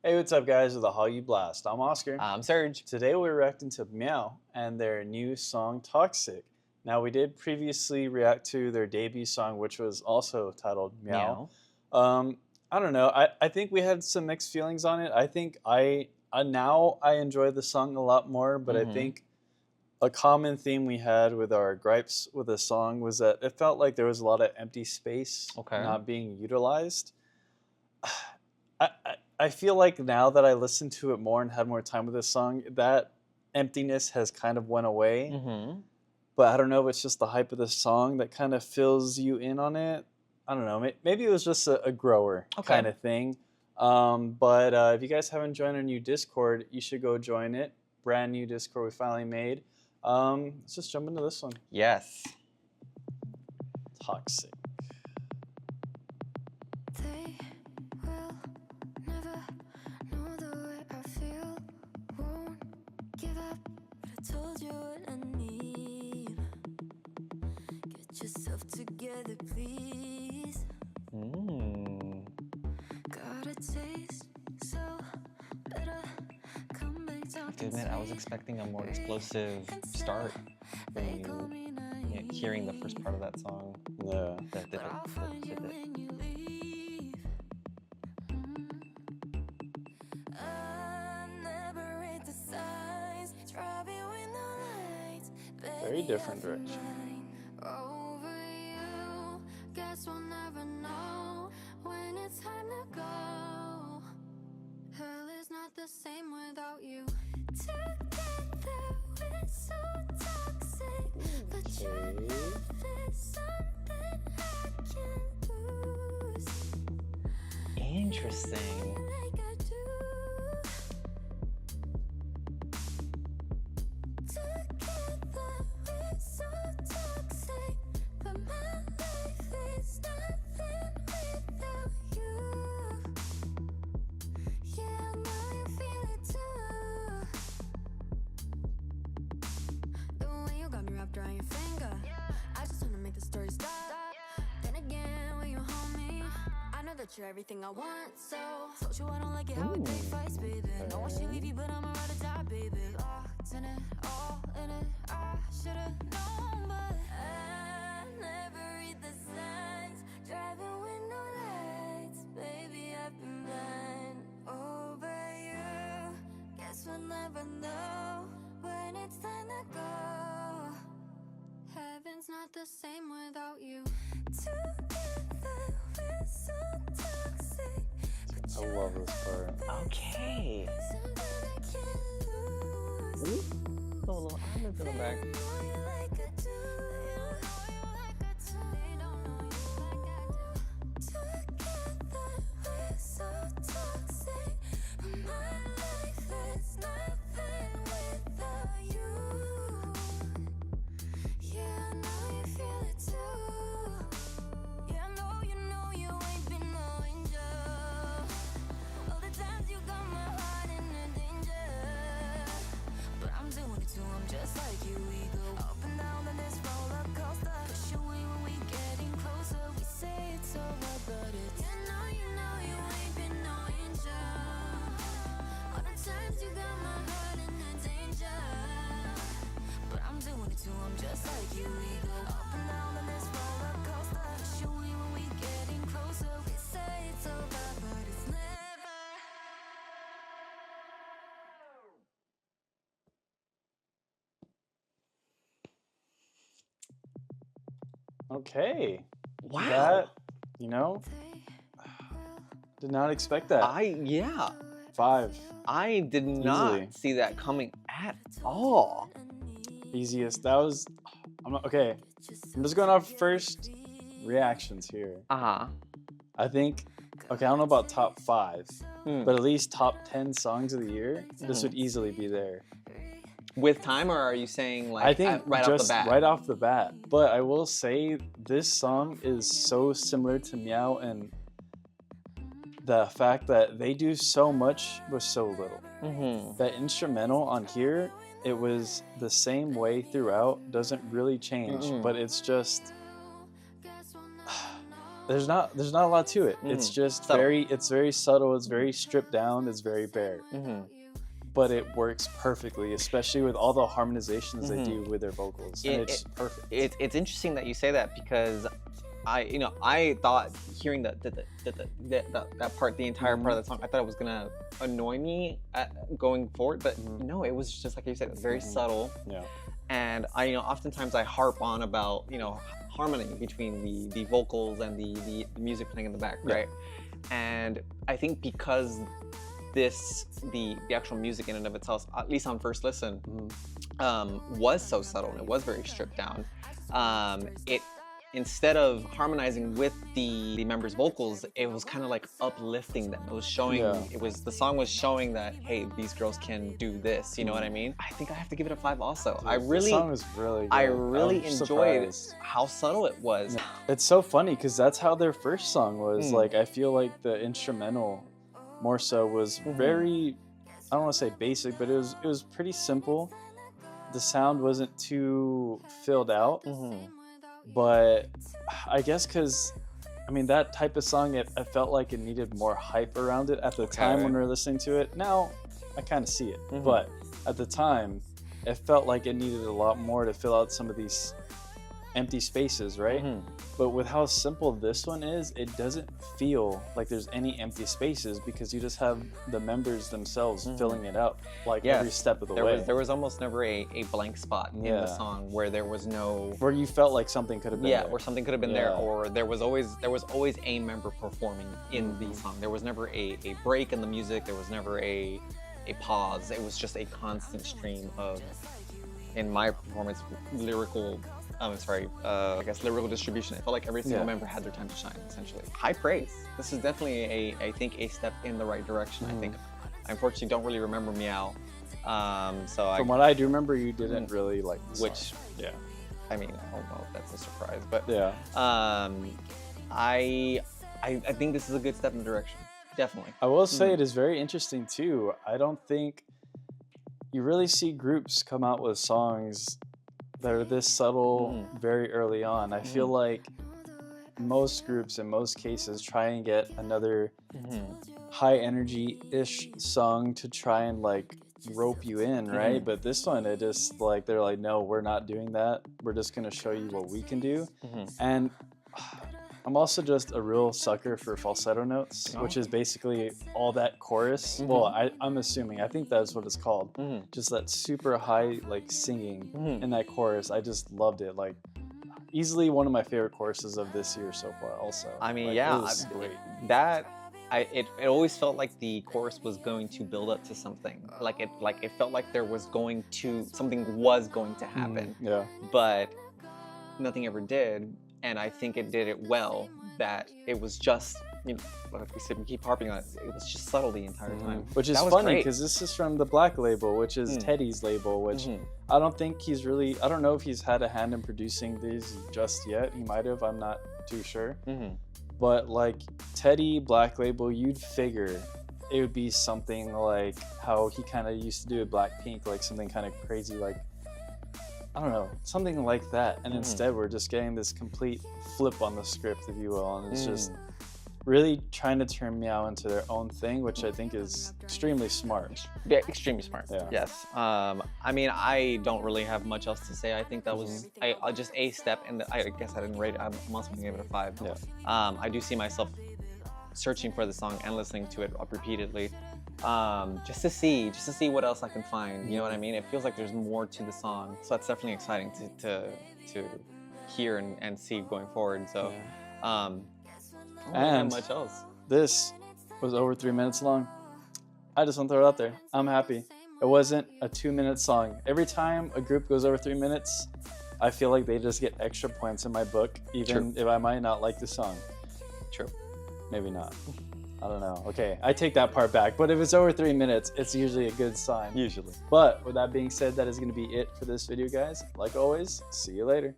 Hey, what's up, guys? With the Hallyu Blast. I'm Oscar. I'm Serge. Today we're reacting to Meow and their new song Toxic. Now, we did previously react to their debut song, which was also titled Meow. I don't know. I think we had some mixed feelings on it. I think now I enjoy the song a lot more, but I think a common theme we had with our gripes with the song was that it felt like there was a lot of empty space not being utilized. I feel like now that I listen to it more and had more time with this song, that emptiness has kind of went away. But I don't know if it's just the hype of the song that kind of fills you in on it. I don't know. Maybe it was just a grower kind of thing. But if you guys haven't joined our new Discord, you should go join it. Brand new Discord we finally made. Let's just jump into this one. Yes. Toxic. Told you what I need. Get yourself together, please. Got a taste so better. Come back down. I have to admit, I was expecting a more explosive start when you hearing the first part of that song. Yeah. Very different direction. Over you, guess we'll never know when it's time to go. Hell is not the same without you. Together we're so toxic, but your love is something I can't lose. Interesting. Drawing your finger, I just wanna make the story stop. Then again, when you hold me, I know that you're everything I want. So told you I don't like it how it fights, baby. No one should leave you, but I'ma ride or die, baby. Locked in it, all in it. I should've known, but I never read the signs. Driving with no lights, baby, I've been blind. Over you, guess we'll never know when it's time to go. Heaven's not the same without you. Together we're so toxic, but I love this part. Okay. Ooh, a little island in the back. I'm just like you, we go up and down on this roller coaster. Push away when we getting closer. We say it's over, but it's you know you ain't been no angel. All the times you got my heart in the danger, but I'm doing it too. I'm just like you, we go up and down on this roller coaster. Push away when we getting closer. We say it's over, but it's never. Okay. Wow. That, did not expect that. 5. I did not see that coming at all. Easiest. That was. Okay. I'm just going off first reactions here. I think. Okay, I don't know about top 5, but at least top 10 songs of the year. This would easily be there. With time, or are you saying like I think right just off the bat? Right off the bat. But I will say this song is so similar to Meow and the fact that they do so much with so little. That instrumental on here, it was the same way throughout, doesn't really change, but it's just there's not a lot to it. It's just Subtle. it's very subtle. It's very stripped down. It's very bare. But it works perfectly, especially with all the harmonizations they do with their vocals. And it's perfect. It's interesting that you say that because I thought hearing that part, the entire part of the song, I thought it was gonna annoy me going forward, but no, it was just like you said, very subtle. Yeah. And oftentimes I harp on about harmony between the vocals and the music playing in the back, right? And I think because the actual music in and of itself, at least on first listen, was so subtle and it was very stripped down. It instead of harmonizing with the members' vocals, it was kind of like uplifting them. It was showing, the song was showing that, hey, these girls can do this. You know what I mean? I think I have to give it a 5 also. Dude, the song is really good. I really enjoyed surprised. how subtle it was. It's so funny because that's how their first song was. Like, I feel like the instrumental more so was very, I don't want to say basic, but it was pretty simple. The sound wasn't too filled out. But I guess because, I mean, that type of song, I felt like it needed more hype around it at the time when we were listening to it. Now, I kind of see it. But at the time, it felt like it needed a lot more to fill out some of these empty spaces, right? But with how simple this one is, it doesn't feel like there's any empty spaces because you just have the members themselves filling it out like every step of the way. There was almost never a blank spot in the song where there was no... Where you felt like something could have been there. Where something could have been there, or there was always a member performing in the song. There was never a break in the music. There was never a pause. It was just a constant stream of, in my performance, lyrical lyrical distribution. I felt like every single member had their time to shine, essentially. High praise. This is definitely I think a step in the right direction. I think I unfortunately don't really remember Meow. From what I do remember, you didn't really like the song. Which, I mean, I don't know if that's a surprise, but I think this is a good step in the direction. Definitely. I will say it is very interesting too. I don't think you really see groups come out with songs that are this subtle very early on. I feel like most groups in most cases try and get another high energy-ish song to try and like rope you in, right? But this one, it just like, they're like, no, we're not doing that. We're just gonna show you what we can do. And I'm also just a real sucker for falsetto notes, which is basically all that chorus. Well, I'm assuming, I think that's what it's called. Just that super high like singing in that chorus. I just loved it. Like, easily one of my favorite choruses of this year so far also. I mean, like, yeah, it was great. It always felt like the chorus was going to build up to something. It felt like something was going to happen. But nothing ever did. And I think it did it well, that it was just, like we said, we keep harping on it, it was just subtle the entire time. Which is funny, because this is from the Black label, which is Teddy's label, which I don't think I don't know if he's had a hand in producing these just yet. He might have, I'm not too sure. But like Teddy, Black label, you'd figure it would be something like how he kind of used to do with Blackpink, like something kind of crazy, like, I don't know, something like that. And instead we're just getting this complete flip on the script, if you will. And it's just really trying to turn Meow into their own thing, which I think is extremely smart. Yeah, extremely smart. Yes. I mean, I don't really have much else to say. I think that was just a step in the, I guess I didn't rate it. I'm also gonna give it a 5. I do see myself searching for the song and listening to it repeatedly. Just to see what else I can find. You know what I mean? It feels like there's more to the song, so that's definitely exciting to hear and see going forward. So, I don't have much else. This was over 3 minutes long. I just want to throw it out there. I'm happy. It wasn't a 2-minute song. Every time a group goes over 3 minutes, I feel like they just get extra points in my book, even if I might not like the song. True. Maybe not. I don't know. Okay, I take that part back. But if it's over 3 minutes, it's usually a good sign. Usually. But with that being said, that is going to be it for this video, guys. Like always, see you later.